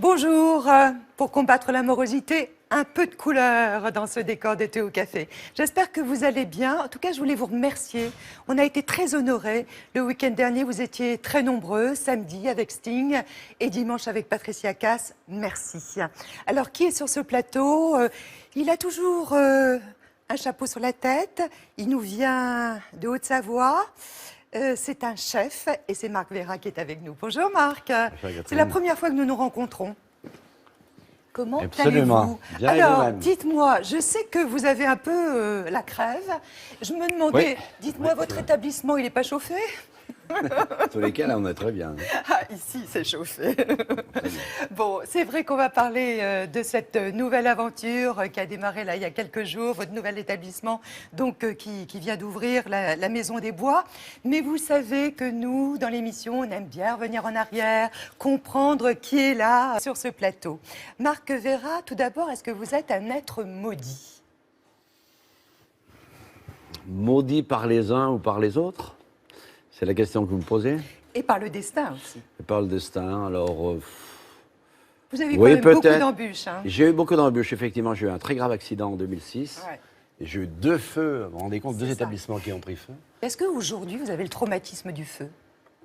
Bonjour, pour combattre la morosité, un peu de couleur dans ce décor d'été au café. J'espère que vous allez bien. En tout cas, je voulais vous remercier. On a été très honorés. Le week-end dernier, vous étiez très nombreux, samedi avec Sting et dimanche avec Patricia Cass. Merci. Alors, qui est sur ce plateau? Il a toujours un chapeau sur la tête. Il nous vient de Haute-Savoie. C'est un chef et c'est Marc Vera qui est avec nous. Bonjour Marc. C'est la première fois que nous nous rencontrons. Comment allez-vous? Bien Alors, dites-moi, je sais que vous avez un peu la crève. Je me demandais, dites-moi, votre établissement, il n'est pas chauffé? En tous les cas, là, on est très bien. Ah, ici, c'est chauffé. Bon, c'est vrai qu'on va parler de cette nouvelle aventure qui a démarré là il y a quelques jours, votre nouvel établissement, donc qui vient d'ouvrir la Maison des Bois. Mais vous savez que nous, dans l'émission, on aime bien revenir en arrière, comprendre qui est là sur ce plateau. Marc Vera, tout d'abord, est-ce que vous êtes un être maudit? Maudit par les uns ou par les autres? C'est la question que vous me posez? Et par le destin aussi. Et par le destin, alors... Vous avez eu quand même beaucoup d'embûches. Hein. J'ai eu beaucoup d'embûches, effectivement. J'ai eu un très grave accident en 2006. Ouais. Et j'ai eu 2 feux, vous vous rendez compte, 2 établissements qui ont pris feu. Est-ce qu'aujourd'hui, vous avez le traumatisme du feu?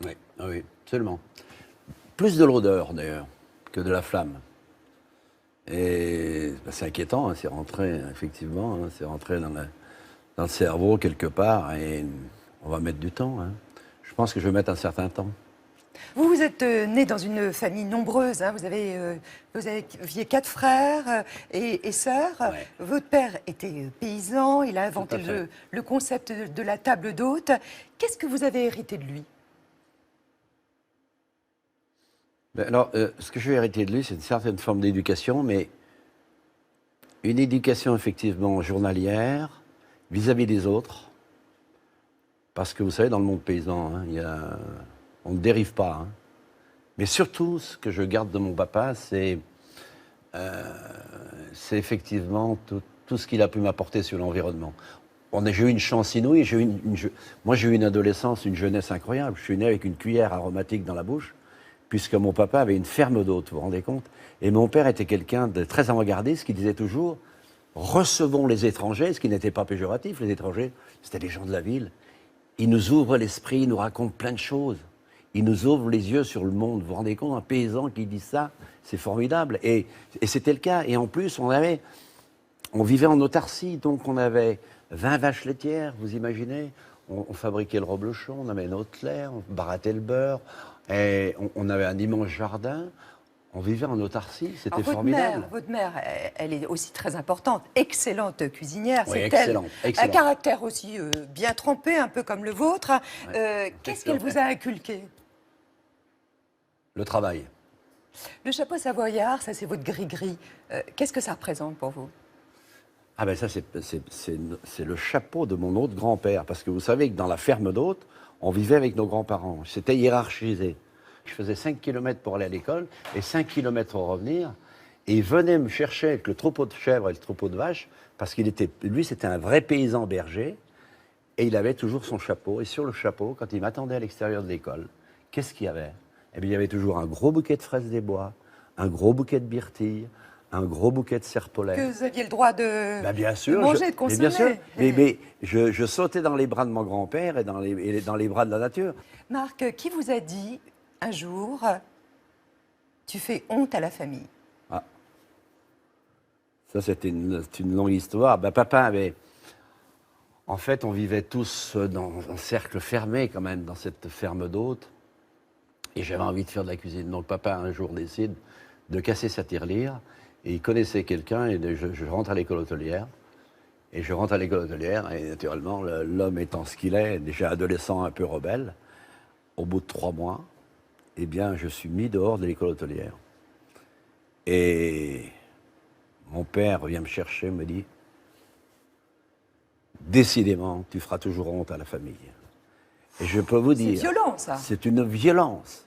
Oui, oui, absolument. Plus de l'odeur, d'ailleurs, que de la flamme. Et ben, c'est inquiétant, hein, c'est rentré, effectivement, hein, c'est rentré dans le cerveau quelque part, et on va mettre du temps. Hein. Je pense que je vais mettre un certain temps. Vous êtes né dans une famille nombreuse, hein. Vous aviez 4 frères et sœurs. Ouais. Votre père était paysan, il a inventé le concept de la table d'hôte. Qu'est-ce que vous avez hérité de lui? Ben alors, ce que je vais hériter de lui, c'est une certaine forme d'éducation, mais une éducation effectivement journalière, vis-à-vis des autres. Parce que vous savez, dans le monde paysan, hein, on ne dérive pas. Hein. Mais surtout, ce que je garde de mon papa, c'est effectivement tout ce qu'il a pu m'apporter sur l'environnement. J'ai eu une chance inouïe. Moi, j'ai eu une adolescence, une jeunesse incroyable. Je suis né avec une cuillère aromatique dans la bouche, puisque mon papa avait une ferme d'hôtes, vous vous rendez compte? Et mon père était quelqu'un de très avant-gardiste qui disait toujours « recevons les étrangers », ce qui n'était pas péjoratif. Les étrangers, c'était les gens de la ville. Ils nous ouvrent l'esprit, ils nous racontent plein de choses. Ils nous ouvrent les yeux sur le monde. Vous vous rendez compte, un paysan qui dit ça, c'est formidable. Et c'était le cas. Et en plus, on vivait en autarcie, donc on avait 20 vaches laitières, vous imaginez. On fabriquait le reblochon, on avait notre lait, on barattait le beurre. Et on avait un immense jardin. On vivait en autarcie, c'était formidable. Votre mère, elle est aussi très importante, excellente cuisinière. Oui, excellente. Un caractère aussi bien trempé, un peu comme le vôtre. Qu'est-ce qu'elle vous a inculqué? Le travail. Le chapeau savoyard, ça c'est votre gris-gris. Qu'est-ce que ça représente pour vous? Ah ben ça, c'est le chapeau de mon autre grand-père. Parce que vous savez que dans la ferme d'hôtes, on vivait avec nos grands-parents. C'était hiérarchisé. Je faisais 5 km pour aller à l'école et 5 km pour revenir. Et il venait me chercher avec le troupeau de chèvres et le troupeau de vaches, parce lui, c'était un vrai paysan berger. Et il avait toujours son chapeau. Et sur le chapeau, quand il m'attendait à l'extérieur de l'école, qu'est-ce qu'il y avait? Eh bien, il y avait toujours un gros bouquet de fraises des bois, un gros bouquet de myrtilles, un gros bouquet de serpolet. Que vous aviez le droit de, bien sûr, de manger, de consommer. Bien sûr, mais je sautais dans les bras de mon grand-père et dans les bras de la nature. Marc, qui vous a dit un jour, tu fais honte à la famille? Ah. Ça, c'était une longue histoire. Ben, papa avait... En fait, on vivait tous dans un cercle fermé, quand même, dans cette ferme d'hôtes. Et j'avais envie de faire de la cuisine. Donc, papa, un jour, décide de casser sa tirelire. Et il connaissait quelqu'un, et je rentre à l'école hôtelière. Et je rentre à l'école hôtelière, et naturellement, l'homme étant ce qu'il est, déjà adolescent, un peu rebelle, au bout de 3 mois, eh bien, je suis mis dehors de l'école hôtelière. Et mon père vient me chercher, me dit « Décidément, tu feras toujours honte à la famille. » Et je peux vous dire... C'est violent, ça. C'est une violence.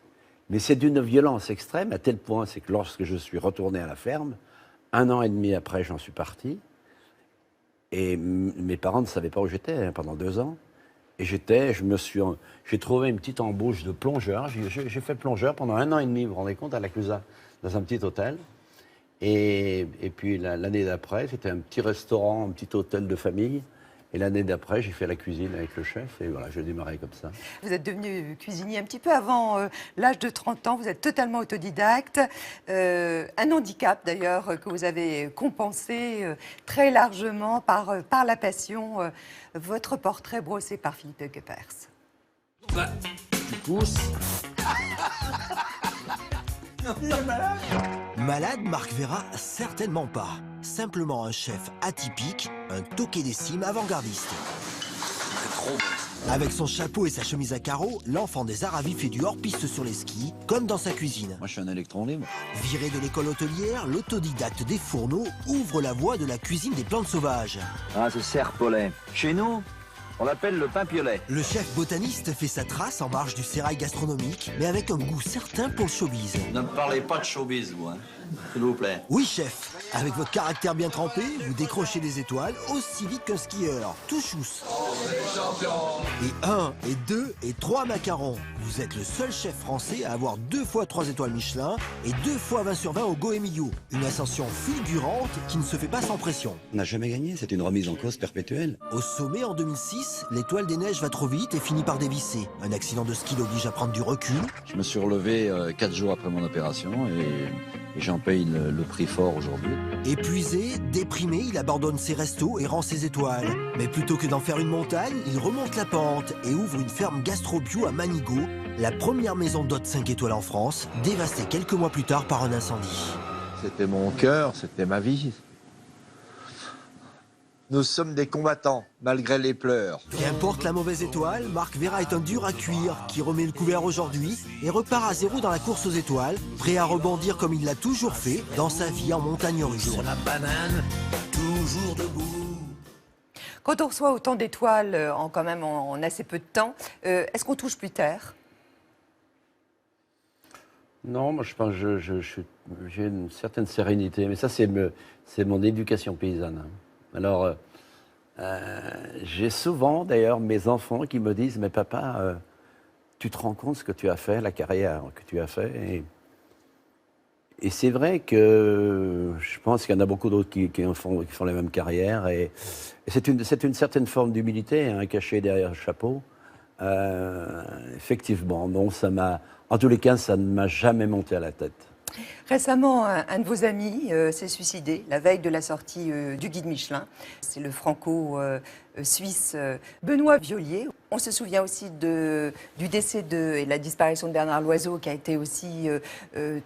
Mais c'est d'une violence extrême, à tel point, c'est que lorsque je suis retourné à la ferme, 1 an et demi après, j'en suis parti. Et mes parents ne savaient pas où j'étais pendant 2 ans. Et j'ai trouvé une petite embauche de plongeur. J'ai fait plongeur pendant 1 an et demi, vous vous rendez compte, à la Clusaz, dans un petit hôtel. Et puis l'année d'après, c'était un petit restaurant, un petit hôtel de famille. Et l'année d'après, j'ai fait la cuisine avec le chef. Et voilà, j'ai démarré comme ça. Vous êtes devenu cuisinier un petit peu avant l'âge de 30 ans. Vous êtes totalement autodidacte. Un handicap, d'ailleurs, que vous avez compensé très largement par la passion. Votre portrait brossé par Philippe Geppers. Bah, tu pousses. Malade, Marc Vera, certainement pas. Simplement un chef atypique, un toqué-décime avant-gardiste. Avec son chapeau et sa chemise à carreaux, l'enfant des Aravis fait du hors-piste sur les skis, comme dans sa cuisine. Moi, je suis un électron libre. Viré de l'école hôtelière, l'autodidacte des fourneaux ouvre la voie de la cuisine des plantes sauvages. Ah, c'est serpolet. Chez nous, on l'appelle le pain piolet. Le chef botaniste fait sa trace en marge du sérail gastronomique, mais avec un goût certain pour le showbiz. Ne me parlez pas de showbiz, vous, hein. S'il vous plaît. Oui, chef. Avec votre caractère bien trempé, vous décrochez des étoiles aussi vite qu'un skieur. Tout chousse. Et 1, et 2, et 3 macarons. Vous êtes le seul chef français à avoir 2 fois 3 étoiles Michelin et 2 fois 20 sur 20 au Goemio. Une ascension fulgurante qui ne se fait pas sans pression. On n'a jamais gagné, c'est une remise en cause perpétuelle. Au sommet, en 2006, l'étoile des neiges va trop vite et finit par dévisser. Un accident de ski l'oblige à prendre du recul. Je me suis relevé 4 jours après mon opération et j'en paye le prix fort aujourd'hui. Épuisé, déprimé, il abandonne ses restos et rend ses étoiles. Mais plutôt que d'en faire une montagne, il remonte la pente et ouvre une ferme gastro-bio à Manigot, la première maison d'hôtes 5 étoiles en France, dévastée quelques mois plus tard par un incendie. C'était mon cœur, c'était ma vie. Nous sommes des combattants, malgré les pleurs. Qu'importe la mauvaise étoile, Marc Vera est un dur à cuire qui remet le couvert aujourd'hui et repart à zéro dans la course aux étoiles, prêt à rebondir comme il l'a toujours fait dans sa vie en montagne russe. Sur la banane, toujours debout. Quand on reçoit autant d'étoiles en assez peu de temps, est-ce qu'on touche plus terre? Non, moi je pense que j'ai une certaine sérénité, mais ça c'est mon éducation paysanne, hein. Alors, j'ai souvent d'ailleurs mes enfants qui me disent « Mais papa, tu te rends compte ce que tu as fait, la carrière que tu as fait ?» Et c'est vrai que je pense qu'il y en a beaucoup d'autres qui font les mêmes carrières. Et c'est une certaine forme d'humilité, hein, cachée derrière le chapeau. Effectivement, bon, en tous les cas, ça ne m'a jamais monté à la tête. Récemment, un de vos amis s'est suicidé la veille de la sortie du guide Michelin. C'est le franco-suisse Benoît Viollier. On se souvient aussi du décès et la disparition de Bernard Loiseau, qui a été aussi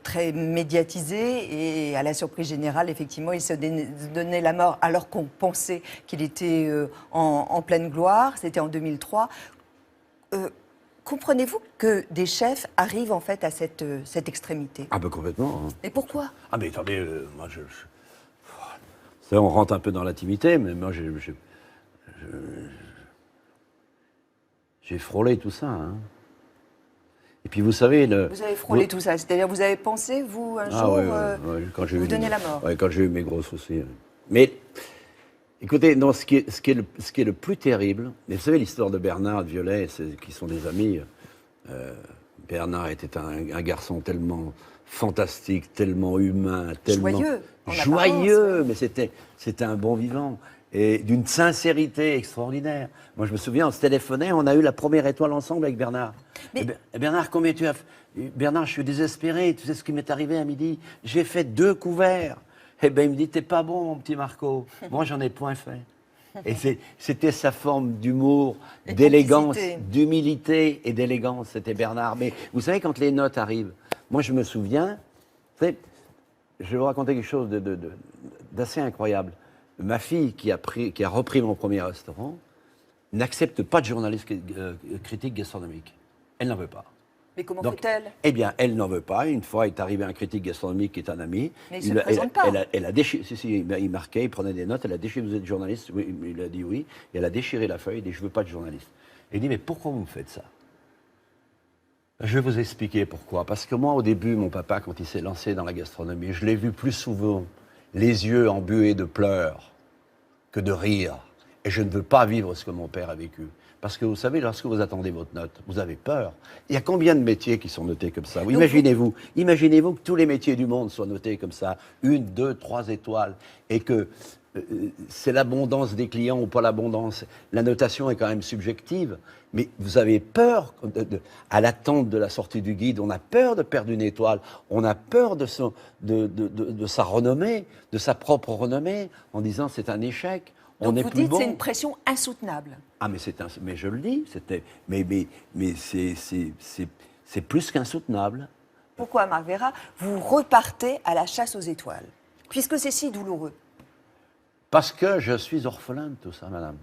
très médiatisé. Et à la surprise générale, effectivement, il se donnait la mort alors qu'on pensait qu'il était en pleine gloire. C'était en 2003. Comprenez-vous que des chefs arrivent en fait à cette extrémité? Ah ben complètement. Hein. Et pourquoi? Ah mais attendez, moi ça, on rentre un peu dans l'intimité, mais moi j'ai frôlé tout ça. Hein. Et puis vous savez... Vous avez frôlé tout ça, c'est-à-dire vous avez pensé, vous, un jour, quand j'ai vous eu donner la mort? Oui, quand j'ai eu mes gros soucis. Mais... Écoutez, non, ce qui est le plus terrible, mais vous savez l'histoire de Bernard de Viollet, qui sont des amis. Bernard était un garçon tellement fantastique, tellement humain, tellement joyeux, mais c'était un bon vivant et d'une sincérité extraordinaire. Moi, je me souviens, on se téléphonait, on a eu la première étoile ensemble avec Bernard. Mais... Bernard, combien tu as fait? Bernard, je suis désespéré. Tu sais ce qui m'est arrivé à midi? J'ai fait 2 couverts. Eh bien, il me dit, t'es pas bon, mon petit Marco. Moi, j'en ai point fait. Et c'était sa forme d'humour, d'élégance, d'humilité et d'élégance. C'était Bernard. Mais vous savez, quand les notes arrivent, moi, je me souviens, je vais vous raconter quelque chose d'assez incroyable. Ma fille, qui a repris mon premier restaurant, n'accepte pas de journaliste critique gastronomique. Elle n'en veut pas. Mais comment fait-elle? Eh bien, elle n'en veut pas. Une fois, est arrivé un critique gastronomique qui est un ami. Mais il ne se présente pas. Elle a déchiré. Il marquait, il prenait des notes. Elle a déchiré. Vous êtes journaliste? Oui, il a dit oui. Et elle a déchiré la feuille. Il dit, je ne veux pas de journaliste. Et il dit, mais pourquoi vous me faites ça? Je vais vous expliquer pourquoi. Parce que moi, au début, mon papa, quand il s'est lancé dans la gastronomie, je l'ai vu plus souvent les yeux embués de pleurs que de rire. Et je ne veux pas vivre ce que mon père a vécu. Parce que vous savez, lorsque vous attendez votre note, vous avez peur. Il y a combien de métiers qui sont notés comme ça? Imaginez-vous que tous les métiers du monde soient notés comme ça, 1, 2, 3 étoiles, et que c'est l'abondance des clients ou pas l'abondance. La notation est quand même subjective, mais vous avez peur, à l'attente de la sortie du guide, on a peur de perdre une étoile, on a peur de sa renommée, de sa propre renommée, en disant c'est un échec. Donc on est vous plus dites bon. c'est une pression insoutenable. Ah mais je le dis, mais c'est plus qu'insoutenable. Pourquoi, Marc Vera, vous repartez à la chasse aux étoiles, puisque c'est si douloureux? Parce que je suis orphelin de tout ça, madame.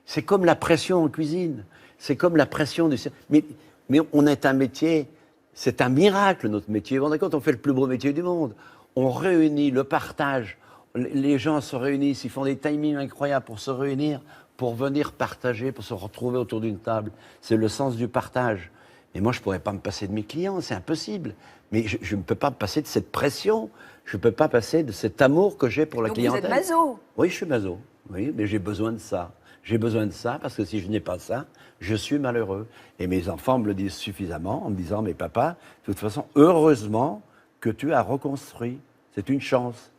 C'est comme la pression en cuisine, c'est comme la pression du... Mais on est un métier, c'est un miracle notre métier. Vous vous rendez compte, on fait le plus beau métier du monde. On réunit le partage, les gens se réunissent, ils font des timings incroyables pour se réunir, pour venir partager, pour se retrouver autour d'une table. C'est le sens du partage. Mais moi, je ne pourrais pas me passer de mes clients, c'est impossible. Mais je ne peux pas me passer de cette pression, je ne peux pas passer de cet amour que j'ai pour la clientèle. Donc vous êtes maso? Oui, je suis maso, oui, mais j'ai besoin de ça. J'ai besoin de ça parce que si je n'ai pas ça, je suis malheureux. Et mes enfants me le disent suffisamment en me disant, mais papa, de toute façon, heureusement que tu as reconstruit. C'est une chance.